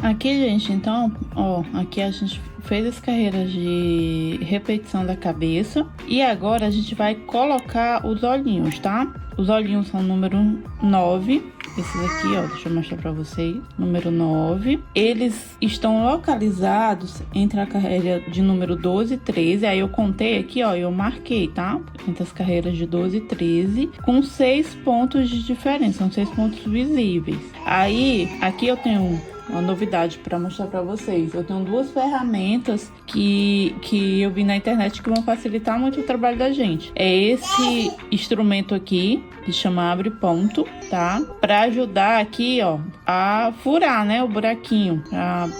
Aqui, gente, então, ó, aqui a gente fez as carreiras de repetição da cabeça e agora a gente vai colocar os olhinhos, tá? Os olhinhos são número 9, esses aqui, ó, deixa eu mostrar pra vocês, número 9. Eles estão localizados entre a carreira de número 12 e 13, aí eu contei aqui, ó, eu marquei, tá? Entre as carreiras de 12 e 13, com 6 pontos de diferença, são 6 pontos visíveis. Aí, aqui eu tenho uma novidade para mostrar para vocês. Eu tenho duas ferramentas que eu vi na internet que vão facilitar muito o trabalho da gente. É esse instrumento aqui, que chama abre ponto, tá? Para ajudar aqui, ó, a furar, né, o buraquinho,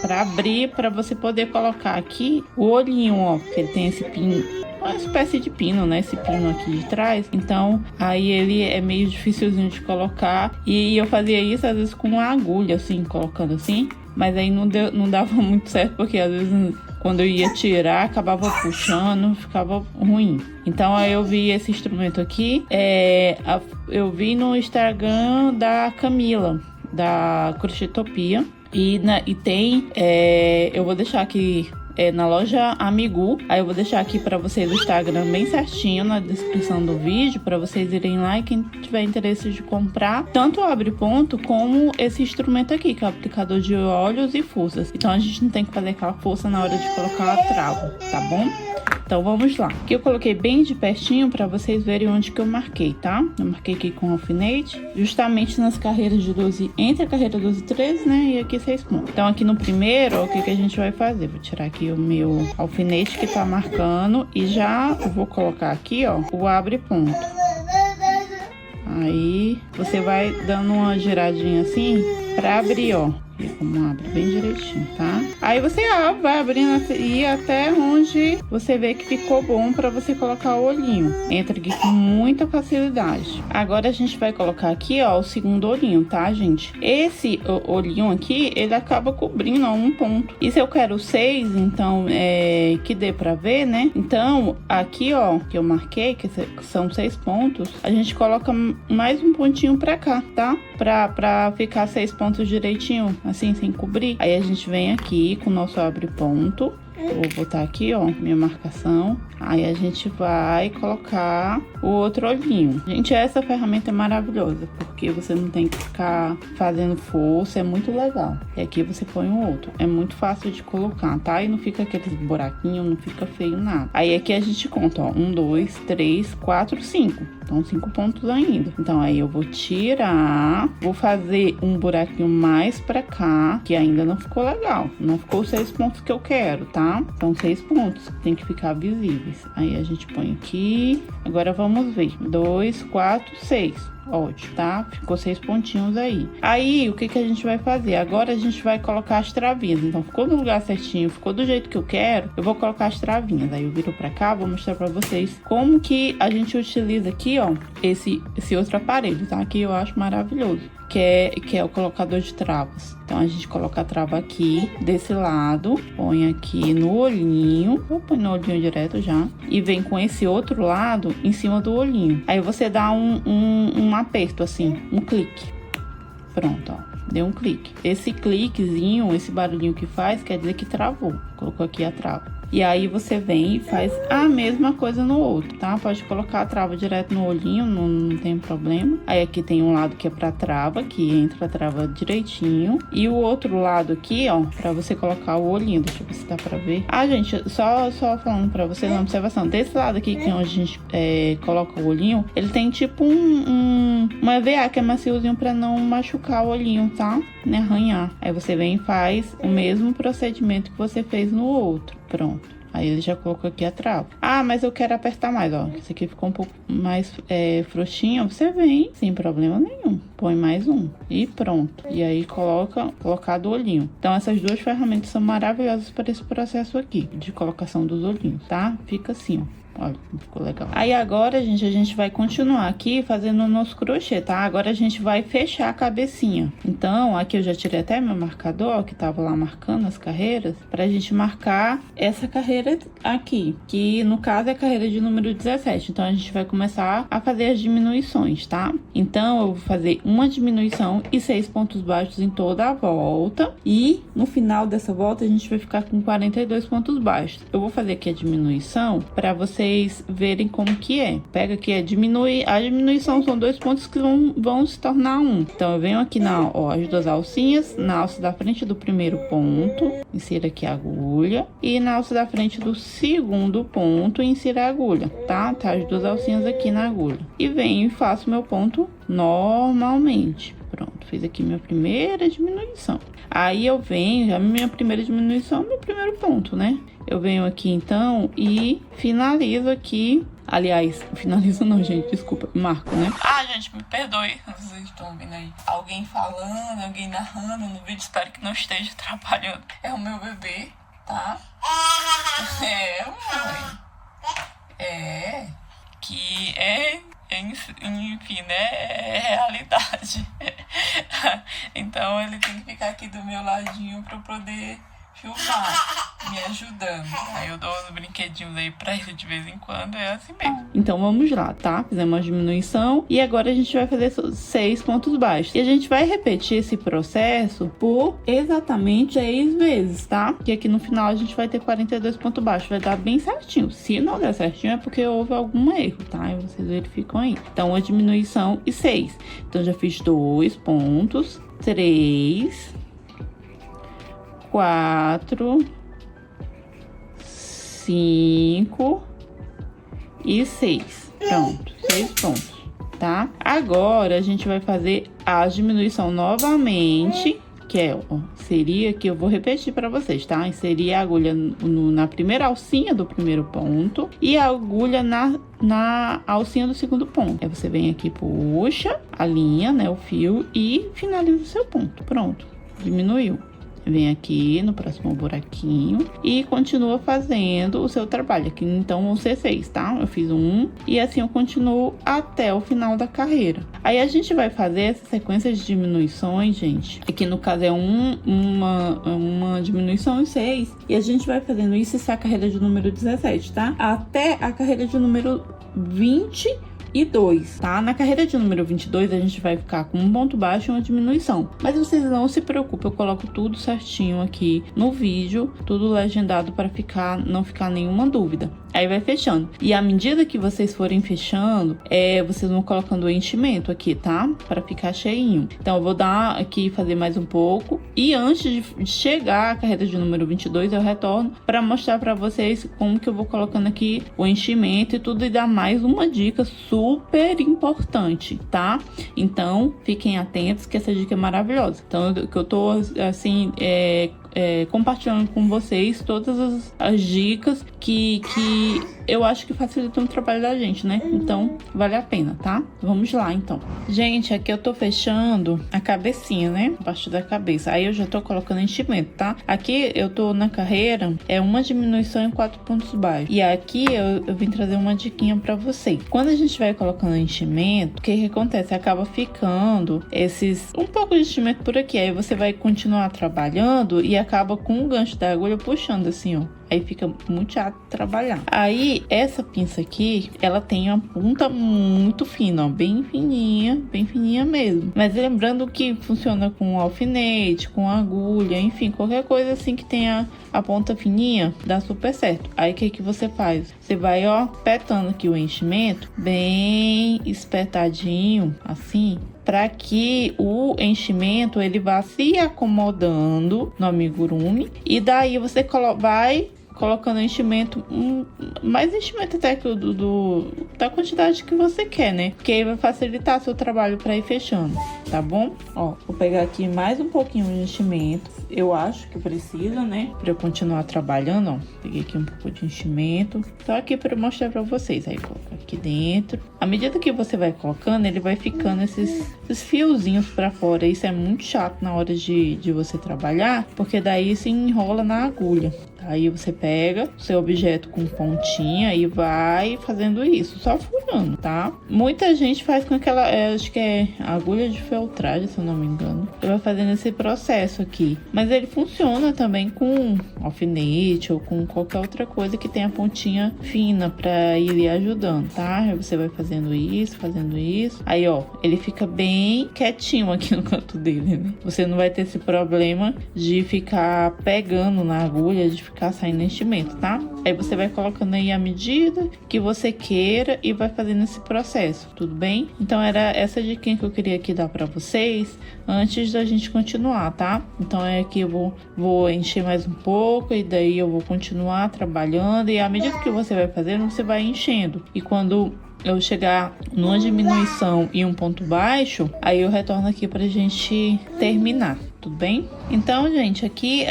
para abrir, para você poder colocar aqui o olhinho, ó, porque ele tem esse pino, uma espécie de pino, né? Esse pino aqui de trás. Então, aí ele é meio dificilzinho de colocar. E eu fazia isso, às vezes, com uma agulha, assim, colocando assim. Mas aí não dava muito certo, porque às vezes, quando eu ia tirar, acabava puxando, ficava ruim. Então, aí eu vi esse instrumento aqui. Eu vi no Instagram da Camila, da Crochetopia. E tem... eu vou deixar aqui... na loja Amigu, aí eu vou deixar aqui para vocês o Instagram bem certinho na descrição do vídeo, para vocês irem lá e quem tiver interesse de comprar tanto o abre ponto como esse instrumento aqui, que é o aplicador de olhos e fuças. Então a gente não tem que fazer aquela força na hora de colocar a trava, tá bom? Então vamos lá. Aqui eu coloquei bem de pertinho para vocês verem onde que eu marquei, tá? Eu marquei aqui com alfinete, justamente nas carreiras de 12, entre a carreira 12 e 13, né? E aqui 6 pontos. Então aqui no primeiro, ó, o que que a gente vai fazer? Vou tirar aqui o meu alfinete que tá marcando e já vou colocar aqui, ó, o abre ponto. Aí você vai dando uma giradinha assim para abrir, ó. E como abre bem direitinho, tá? Aí você vai abrindo e até onde você vê que ficou bom para você colocar o olhinho. Entra aqui com muita facilidade. Agora a gente vai colocar aqui, ó, o segundo olhinho, tá, gente? Esse olhinho aqui, ele acaba cobrindo, ó, um ponto. E se eu quero 6, então, que dê pra ver, né? Então, aqui, ó, que eu marquei, que são 6 pontos, a gente coloca mais um pontinho pra cá, tá? Pra ficar 6 pontos direitinho, assim, sem cobrir. Aí a gente vem aqui com o nosso abre ponto. Vou botar aqui, ó, minha marcação. Aí a gente vai colocar o outro olhinho. Gente, essa ferramenta é maravilhosa, porque você não tem que ficar fazendo força, é muito legal. E aqui você põe o outro. É muito fácil de colocar, tá? E não fica aqueles buraquinhos, não fica feio nada. Aí aqui a gente conta, ó, 1, 2, 3, 4, 5. Então, 5 pontos ainda. Então, aí eu vou tirar, vou fazer um buraquinho mais pra cá, que ainda não ficou legal. Não ficou os 6 pontos que eu quero, tá? São 6 pontos, tem que ficar visíveis. Aí a gente põe aqui. Agora vamos ver. 2, 4, 6. Ótimo, tá? Ficou 6 pontinhos aí. Aí, o que que a gente vai fazer? Agora a gente vai colocar as travinhas. Então, ficou no lugar certinho, ficou do jeito que eu quero. Eu vou colocar as travinhas. Aí eu viro pra cá, vou mostrar pra vocês como que a gente utiliza aqui, ó, esse outro aparelho, tá? Que eu acho maravilhoso. Que é o colocador de travas. Então, a gente coloca a trava aqui, desse lado, põe aqui no olhinho, vou pôr no olhinho direto já, e vem com esse outro lado em cima do olhinho. Aí, você dá um aperto, assim, um clique. Pronto, ó. Deu um clique. Esse cliquezinho, esse barulhinho que faz, quer dizer que travou. Colocou aqui a trava. E aí você vem e faz a mesma coisa no outro, tá? Pode colocar a trava direto no olhinho, não tem problema. Aí aqui tem um lado que é pra trava, que entra a trava direitinho. E o outro lado aqui, ó, pra você colocar o olhinho. Deixa eu ver se dá pra ver. Ah, gente, só falando pra vocês uma observação. Desse lado aqui, que é onde a gente coloca o olhinho, ele tem tipo um EVA que é maciozinho pra não machucar o olhinho, tá? Nem arranhar. Aí você vem e faz o mesmo procedimento que você fez no outro. Pronto. Aí ele já colocou aqui a trava. Ah, mas eu quero apertar mais, ó. Esse aqui ficou um pouco mais frouxinho. Você vem, sem problema nenhum. Põe mais um. E pronto. E aí colocar do olhinho. Então, essas duas ferramentas são maravilhosas para esse processo aqui, de colocação dos olhinhos, tá? Fica assim, ó. Olha, ficou legal. Aí agora, gente, a gente vai continuar aqui fazendo o nosso crochê, tá? Agora a gente vai fechar a cabecinha. Então, aqui eu já tirei até meu marcador, que tava lá marcando as carreiras, pra gente marcar essa carreira aqui, que no caso é a carreira de número 17. Então, a gente vai começar a fazer as diminuições, tá? Então, eu vou fazer uma diminuição e 6 pontos baixos em toda a volta. E no final dessa volta, a gente vai ficar com 42 pontos baixos. Eu vou fazer aqui a diminuição pra vocês verem como que é. Pega aqui, a diminuição são 2 pontos que vão se tornar 1. Então, eu venho aqui as 2 alcinhas, na alça da frente do primeiro ponto, insira aqui a agulha, e na alça da frente do segundo ponto, insira a agulha, tá? Tá as 2 alcinhas aqui na agulha. E venho e faço meu ponto normalmente. Pronto, fiz aqui minha primeira diminuição. Aí eu venho, a minha primeira diminuição, meu primeiro ponto, né? Eu venho aqui então e finalizo aqui. Aliás, finalizo não, gente, desculpa, marco, né? Ah, gente, me perdoe, vocês estão ouvindo aí alguém falando, alguém narrando no vídeo, espero que não esteja atrapalhando. É o meu bebê, tá? Mãe. Que enfim, né, é realidade. Então ele tem que ficar aqui do meu ladinho pra eu poder filmar, me ajudando. Aí eu dou os brinquedinhos aí pra ele de vez em quando, é assim mesmo. Então vamos lá, tá? Fizemos uma diminuição e agora a gente vai fazer 6 pontos baixos. E a gente vai repetir esse processo por exatamente 6 vezes, tá? Porque aqui no final a gente vai ter 42 pontos baixos, vai dar bem certinho. Se não der certinho é porque houve algum erro, tá? Aí vocês verificam aí. Então, uma diminuição e 6. Então, já fiz 2 pontos, 3... 4, 5 e 6. Pronto, 6 pontos, tá? Agora, a gente vai fazer a diminuição novamente, que é, seria que eu vou repetir para vocês, tá? Inserir a agulha na primeira alcinha do primeiro ponto e a agulha na alcinha do segundo ponto. Aí você vem aqui, puxa a linha, né, o fio e finaliza o seu ponto. Pronto, diminuiu. Vem aqui no próximo buraquinho e continua fazendo o seu trabalho. Aqui, então, vão ser 6, tá? Eu fiz um e assim eu continuo até o final da carreira. Aí, a gente vai fazer essa sequência de diminuições, gente. Aqui, no caso, é uma diminuição em 6. E a gente vai fazendo isso, essa é a carreira de número 17, tá? Até a carreira de número 22, tá? Na carreira de número 22, a gente vai ficar com um ponto baixo e uma diminuição. Mas vocês não se preocupem, eu coloco tudo certinho aqui no vídeo, tudo legendado para não ficar nenhuma dúvida. Aí vai fechando. E à medida que vocês forem fechando, vocês vão colocando o enchimento aqui, tá? Para ficar cheinho. Então, eu vou dar aqui, fazer mais um pouco. E antes de chegar à carreira de número 22, eu retorno para mostrar para vocês como que eu vou colocando aqui o enchimento e tudo. E dar mais uma dica super importante, tá? Então, fiquem atentos que essa dica é maravilhosa. Então, eu tô, assim, compartilhando com vocês todas as dicas que eu acho que facilitam o trabalho da gente, né? Então, vale a pena, tá? Vamos lá, então. Gente, aqui eu tô fechando a cabecinha, né? Parte da cabeça. Aí eu já tô colocando enchimento, tá? Aqui eu tô na carreira, uma diminuição em 4 pontos baixos. E aqui eu vim trazer uma diquinha pra vocês. Quando a gente vai colocando enchimento, o que acontece? Acaba ficando um pouco de enchimento por aqui. Aí você vai continuar trabalhando e acaba com o gancho da agulha puxando assim, ó. Aí fica muito chato trabalhar. Aí, essa pinça aqui, ela tem uma ponta muito fina, ó. Bem fininha mesmo. Mas lembrando que funciona com alfinete, com agulha, enfim, qualquer coisa assim que tenha a ponta fininha, dá super certo. Aí, o que você faz? Você vai, ó, apertando aqui o enchimento, bem espetadinho, assim, para que o enchimento ele vá se acomodando no amigurumi e daí você vai colocando enchimento, mais enchimento até que da quantidade que você quer, né? Porque aí vai facilitar seu trabalho para ir fechando, tá bom? Ó, vou pegar aqui mais um pouquinho de enchimento. Eu acho que precisa, né? Para eu continuar trabalhando, ó. Peguei aqui um pouco de enchimento. Só aqui para mostrar para vocês. Aí, coloca aqui dentro. À medida que você vai colocando, ele vai ficando esses fiozinhos para fora. Isso é muito chato na hora de você trabalhar, porque daí se enrola na agulha. Aí você pega o seu objeto com pontinha e vai fazendo isso, só furando, tá? Muita gente faz com aquela, acho que é agulha de feltragem, se eu não me engano. Você vai fazendo esse processo aqui. Mas ele funciona também com alfinete ou com qualquer outra coisa que tenha pontinha fina pra ir lhe ajudando, tá? Aí você vai fazendo isso, fazendo isso. Aí, ó, ele fica bem quietinho aqui no canto dele, né? Você não vai ter esse problema de ficar pegando na agulha, de ficar saindo enchimento, tá? Aí você vai colocando aí a medida que você queira e vai fazendo esse processo, tudo bem? Então era essa dica que eu queria aqui dar pra vocês antes da gente continuar, tá? Então é que eu vou encher mais um pouco e daí eu vou continuar trabalhando e à medida que você vai fazendo, você vai enchendo. E quando eu chegar numa diminuição e um ponto baixo, aí eu retorno aqui pra gente terminar, tudo bem? Então, gente, aqui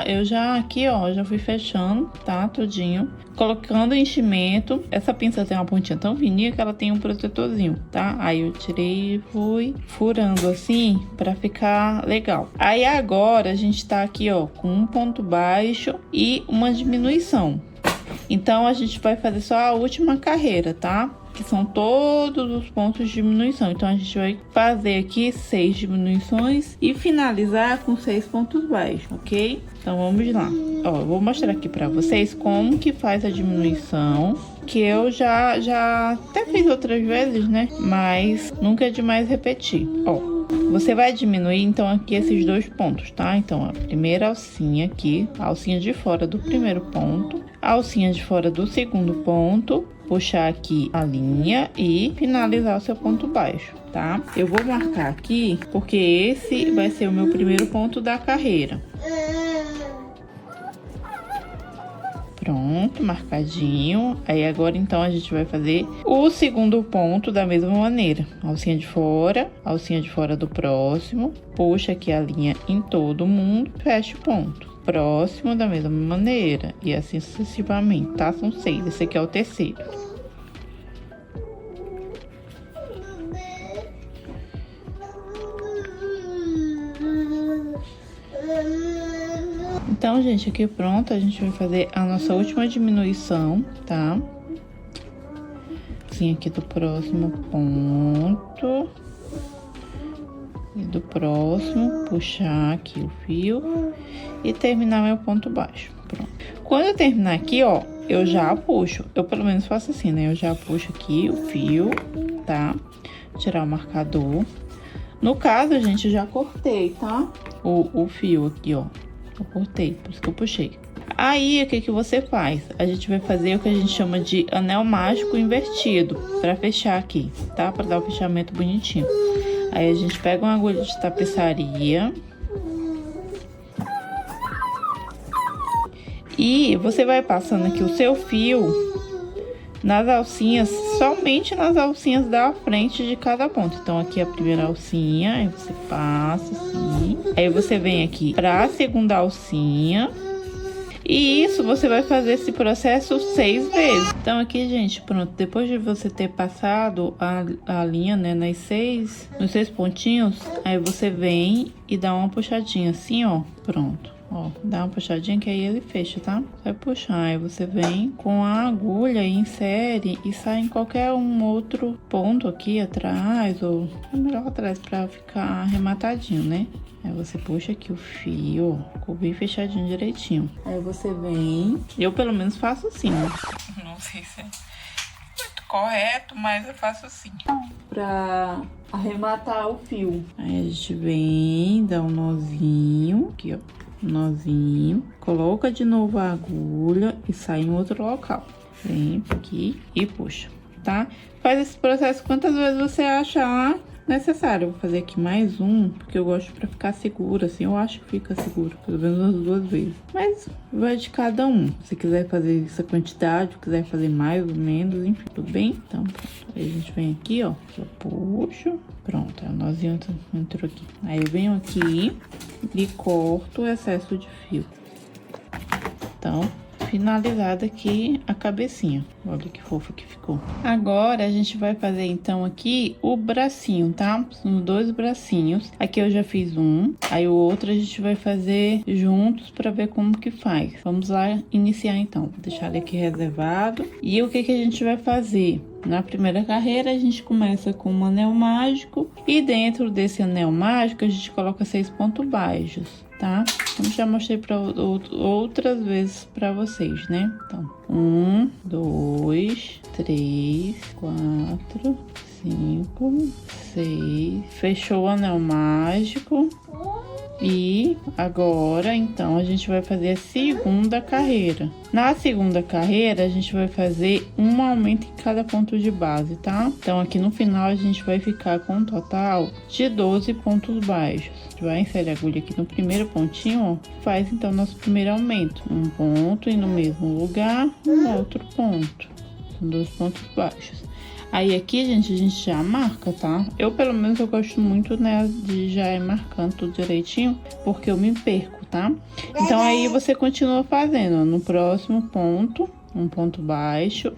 eu já aqui, ó, já fui fechando, tá? Tudinho. Colocando enchimento. Essa pinça tem uma pontinha tão fininha que ela tem um protetorzinho, tá? Aí eu tirei e fui furando assim pra ficar legal. Aí agora a gente tá aqui, ó, com um ponto baixo e uma diminuição. Então, a gente vai fazer só a última carreira, tá? Que são todos os pontos de diminuição. Então, a gente vai fazer aqui 6 diminuições e finalizar com 6 pontos baixos, ok? Então, vamos lá. Ó, eu vou mostrar aqui pra vocês como que faz a diminuição, que eu já até fiz outras vezes, né? Mas nunca é demais repetir. Ó, você vai diminuir, então, aqui esses 2 pontos, tá? Então, a primeira alcinha aqui, a alcinha de fora do primeiro ponto, a alcinha de fora do segundo ponto, puxar aqui a linha e finalizar o seu ponto baixo, tá? Eu vou marcar aqui, porque esse vai ser o meu primeiro ponto da carreira. Pronto, marcadinho. Aí agora então a gente vai fazer o segundo ponto da mesma maneira. Alcinha de fora do próximo. Puxa aqui a linha em todo mundo, fecha o ponto. Próximo da mesma maneira. E assim sucessivamente, tá? São 6, esse aqui é o terceiro. Então, gente, aqui pronto, a gente vai fazer a nossa última diminuição, tá? Assim, aqui do próximo ponto. E do próximo, puxar aqui o fio e terminar meu ponto baixo. Pronto. Quando eu terminar aqui, ó, eu já puxo. Eu pelo menos faço assim, né? Eu já puxo aqui o fio, tá? Tirar o marcador. No caso, gente, eu já cortei, tá? O fio aqui, ó. Eu cortei, por isso que eu puxei. Aí, o que que você faz? A gente vai fazer o que a gente chama de anel mágico invertido, pra fechar aqui, tá? Pra dar o fechamento bonitinho. Aí, a gente pega uma agulha de tapeçaria. E você vai passando aqui o seu fio nas alcinhas, somente nas alcinhas da frente de cada ponto. Então, aqui é a primeira alcinha, aí você passa assim. Aí você vem aqui pra segunda alcinha. E isso você vai fazer esse processo 6 vezes. Então, aqui, gente, pronto. Depois de você ter passado a linha, né, nos 6 pontinhos, aí você vem e dá uma puxadinha assim, ó. Pronto. Ó, dá uma puxadinha que aí ele fecha, tá? Vai puxar, aí você vem com a agulha e insere e sai em qualquer um outro ponto aqui atrás, ou é melhor atrás pra ficar arrematadinho, né? Aí você puxa aqui o fio, ó, ficou bem fechadinho direitinho. Aí você vem, eu pelo menos faço assim, né? Não sei se é muito correto, mas eu faço assim. Pra arrematar o fio. Aí a gente vem, dá um nozinho, aqui, ó. Nozinho, coloca de novo a agulha e sai em outro local. Vem aqui e puxa, tá? Faz esse processo quantas vezes você achar necessário. Eu vou fazer aqui mais um, porque eu gosto pra ficar seguro, assim. Eu acho que fica seguro, pelo menos umas 2 vezes. Mas vai de cada um. Se quiser fazer essa quantidade, se quiser fazer mais ou menos, enfim, tudo bem? Então, pronto. Aí a gente vem aqui, ó. Eu puxo. Pronto, o nozinho entrou aqui. Aí eu venho aqui e corto o excesso de fio. Então, finalizada aqui a cabecinha. Olha que fofo que ficou. Agora, a gente vai fazer, então, aqui o bracinho, tá? São 2 bracinhos. Aqui eu já fiz um, aí o outro a gente vai fazer juntos pra ver como que faz. Vamos lá iniciar, então. Vou deixar ele aqui reservado. E o que que a gente vai fazer? Na primeira carreira, a gente começa com um anel mágico. E dentro desse anel mágico, a gente coloca 6 pontos baixos, tá? Como já mostrei para outras vezes para vocês, né? Então, 1, 2, 3, 4, 5, 6. Fechou o anel mágico. E agora, então, a gente vai fazer a segunda carreira. Na segunda carreira, a gente vai fazer um aumento em cada ponto de base, tá? Então, aqui no final, a gente vai ficar com um total de 12 pontos baixos. A gente vai inserir a agulha aqui no primeiro pontinho, ó. Faz, então, nosso primeiro aumento. Um ponto e no mesmo lugar, um outro ponto. São 2 pontos baixos. Aí aqui, gente, a gente já marca, tá? Eu, pelo menos, eu gosto muito, né, de já ir marcando tudo direitinho, porque eu me perco, tá? Então, aí você continua fazendo, ó, no próximo ponto, um ponto baixo,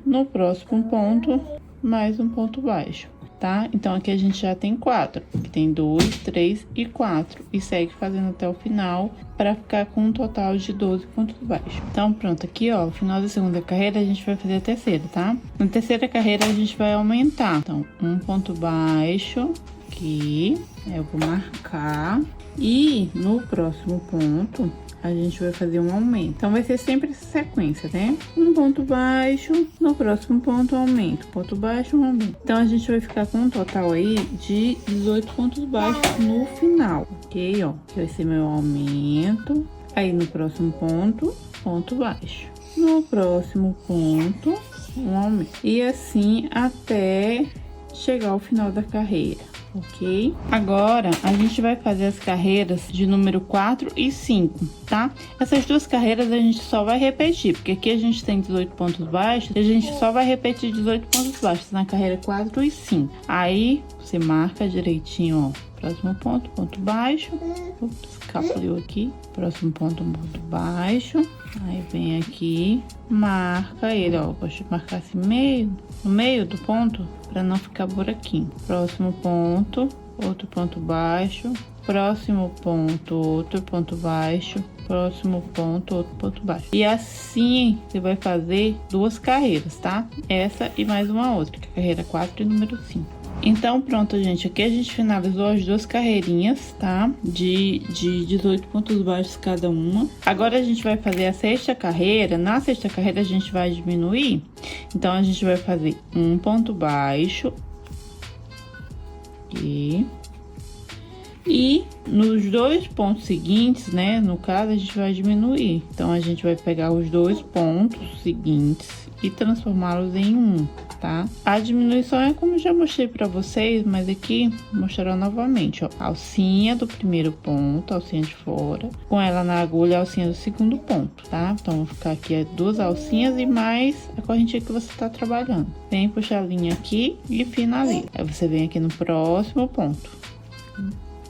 no próximo ponto, mais um ponto baixo, tá? Então, aqui a gente já tem 4, aqui tem 2, 3 e 4, e segue fazendo até o final, para ficar com um total de 12 pontos baixos. Então, pronto, aqui, ó, no final da segunda carreira, a gente vai fazer a terceira, tá? Na terceira carreira, a gente vai aumentar. Então, um ponto baixo aqui, eu vou marcar. E no próximo ponto, a gente vai fazer um aumento. Então, vai ser sempre essa sequência, né? Um ponto baixo, no próximo ponto, aumento. Ponto baixo, um aumento. Então, a gente vai ficar com um total aí de 18 pontos baixos no final, ok? Ó, que vai ser meu aumento. Aí, no próximo ponto, ponto baixo. No próximo ponto, um aumento. E assim até chegar ao final da carreira. Ok? Agora, a gente vai fazer as carreiras de número 4 e 5, tá? Essas 2 carreiras a gente só vai repetir, porque aqui a gente tem 18 pontos baixos, e a gente só vai repetir 18 pontos baixos na carreira 4 e 5. Aí, você marca direitinho, ó. Próximo ponto, ponto baixo. Ups, escapuliu aqui. Próximo ponto, um ponto baixo. Aí, vem aqui, marca ele, ó. Gosto de marcar assim no meio do ponto, para não ficar buraquinho. Próximo ponto, outro ponto baixo. Próximo ponto, outro ponto baixo. Próximo ponto, outro ponto baixo. E assim, você vai fazer 2 carreiras, tá? Essa e mais uma outra, que é a carreira 4 e número 5. Então, pronto, gente. Aqui a gente finalizou as 2 carreirinhas, tá? De 18 pontos baixos cada uma. Agora, a gente vai fazer a 6ª carreira. Na 6ª carreira, a gente vai diminuir. Então, a gente vai fazer um ponto baixo. Aqui. E nos 2 pontos seguintes, né? No caso, a gente vai diminuir. Então, a gente vai pegar os 2 pontos seguintes e transformá-los em um, tá? A diminuição é como já mostrei pra vocês, mas aqui vou mostrar novamente, ó. Alcinha do primeiro ponto, alcinha de fora, com ela na agulha, a alcinha do segundo ponto, tá? Então, vou ficar aqui 2 alcinhas e mais a correntinha que você tá trabalhando. Vem puxar a linha aqui e finaliza. Aí, você vem aqui no próximo ponto.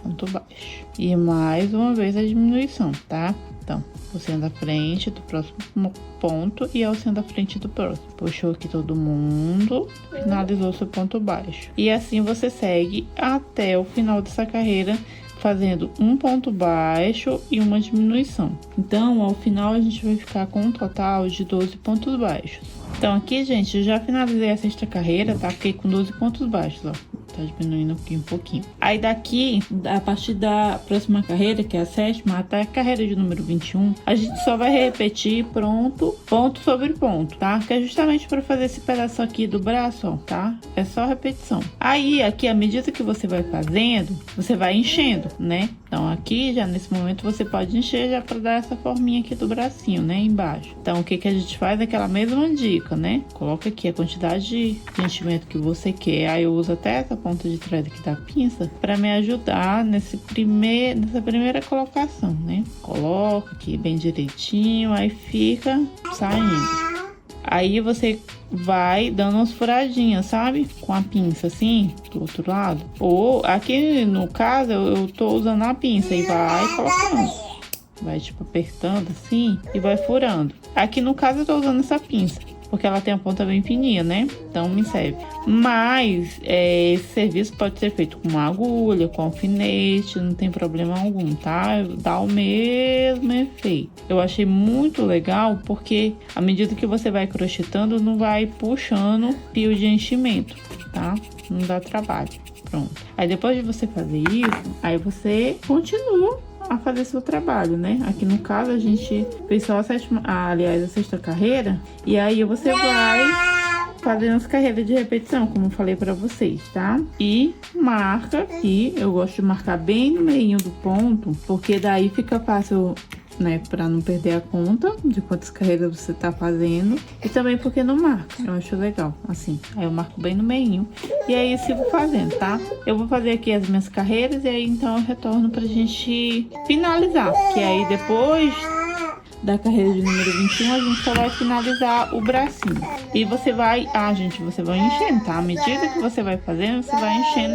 Ponto baixo. E mais uma vez a diminuição, tá? Então, alcinha da frente do próximo ponto e alcinha da frente do próximo. Puxou aqui todo mundo, finalizou seu ponto baixo. E assim você segue até o final dessa carreira, fazendo um ponto baixo e uma diminuição. Então, ao final, a gente vai ficar com um total de 12 pontos baixos. Então, aqui, gente, eu já finalizei a 6ª carreira, tá? Fiquei com 12 pontos baixos, ó. Tá diminuindo aqui um pouquinho. Aí daqui, a partir da próxima carreira, que é a 7ª, até a carreira de número 21, a gente só vai repetir ponto sobre ponto, tá? Que é justamente para fazer esse pedaço aqui do braço, ó, tá? É só repetição. Aí, aqui, à medida que você vai fazendo, você vai enchendo, né? Então, aqui, já nesse momento, você pode encher já para dar essa forminha aqui do bracinho, né? Embaixo. Então, o que que a gente faz? Aquela mesma dica, né? Coloca aqui a quantidade de enchimento que você quer. Aí, eu uso até essa ponta de trás aqui da pinça para me ajudar nessa primeira colocação, né? Coloca aqui bem direitinho, aí fica saindo. Aí você vai dando umas furadinhas, sabe? Com a pinça assim, do outro lado. Ou aqui no caso eu tô usando a pinça e vai colocando. Vai, tipo, apertando assim e vai furando. Aqui, no caso, eu tô usando essa pinça, porque ela tem a ponta bem fininha, né? Então, me serve. Mas, esse serviço pode ser feito com uma agulha, com alfinete, não tem problema algum, tá? Dá o mesmo efeito. Eu achei muito legal, porque à medida que você vai crochetando, não vai puxando fio de enchimento, tá? Não dá trabalho. Pronto. Aí, depois de você fazer isso, aí você continua a fazer seu trabalho, né? Aqui no caso a gente fez só a sexta carreira, e aí você vai fazendo as carreiras de repetição, como eu falei pra vocês, tá? E marca aqui, eu gosto de marcar bem no meio do ponto, porque daí fica fácil, né, pra não perder a conta de quantas carreiras você tá fazendo. E também porque não marca, eu acho legal, assim. Aí eu marco bem no meio. E aí eu sigo fazendo, tá? Eu vou fazer aqui as minhas carreiras e aí então eu retorno pra gente finalizar. Que aí depois da carreira de número 21, a gente só vai finalizar o bracinho. E você vai... gente, você vai enchendo, tá? À medida que você vai fazendo, você vai enchendo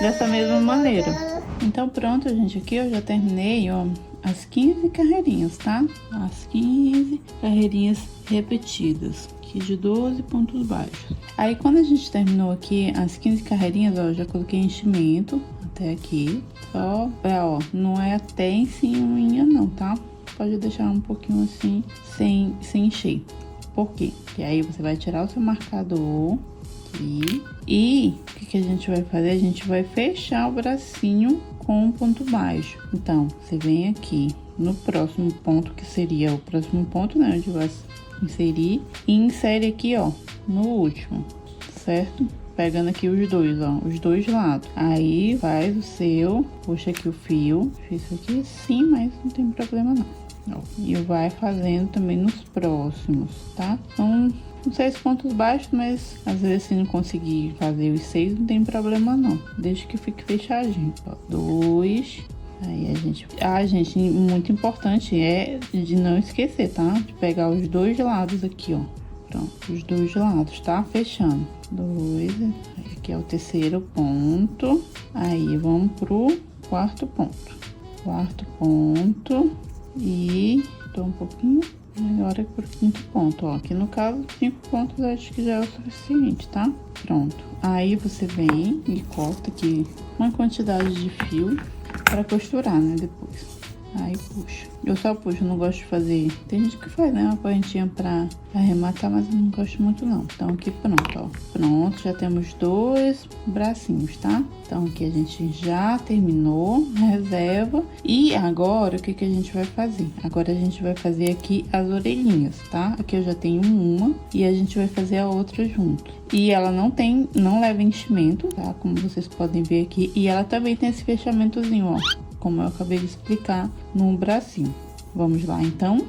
dessa mesma maneira. Então pronto, gente. Aqui eu já terminei, ó, as 15 carreirinhas, tá? As 15 carreirinhas repetidas, aqui de 12 pontos baixos. Aí, quando a gente terminou aqui as 15 carreirinhas, ó, eu já coloquei enchimento até aqui. Só pra, ó, não é até em cima não, tá? Pode deixar um pouquinho assim, sem encher. Por quê? Porque aí você vai tirar o seu marcador aqui. E o que a gente vai fazer? A gente vai fechar o bracinho com um ponto baixo. Então, você vem aqui no próximo ponto, que seria o próximo ponto, né? Onde vai inserir. E insere aqui, ó, no último, certo? Pegando aqui os dois, ó, os dois lados. Aí, faz o seu, puxa aqui o fio. Fiz isso aqui sim, mas não tem problema não. Ó, e vai fazendo também nos próximos, tá? São 6 pontos baixos, mas às vezes se não conseguir fazer os 6, não tem problema não. Deixa que fique fechadinho, ó. 2. Aí a gente, muito importante é de não esquecer, tá? De pegar os dois lados aqui, ó. Pronto, os dois lados, tá? Fechando. 2. Aqui é o terceiro ponto. Aí vamos pro quarto ponto. Quarto ponto. E tô um pouquinho melhor aqui pro quinto ponto, ó. Aqui no caso, 5 pontos acho que já é o suficiente, tá? Pronto. Aí você vem e corta aqui uma quantidade de fio para costurar, né, depois. Aí puxa. Eu só puxo, não gosto de fazer... Tem gente que faz, né, uma correntinha pra arrematar, mas eu não gosto muito não. Então aqui pronto, ó. Pronto, já temos 2 bracinhos, tá? Então aqui a gente já terminou, reserva. E agora, o que a gente vai fazer? Agora a gente vai fazer aqui as orelhinhas, tá? Aqui eu já tenho uma e a gente vai fazer a outra junto. E ela não leva enchimento, tá? Como vocês podem ver aqui. E ela também tem esse fechamentozinho, ó, como eu acabei de explicar no bracinho. Vamos lá, então.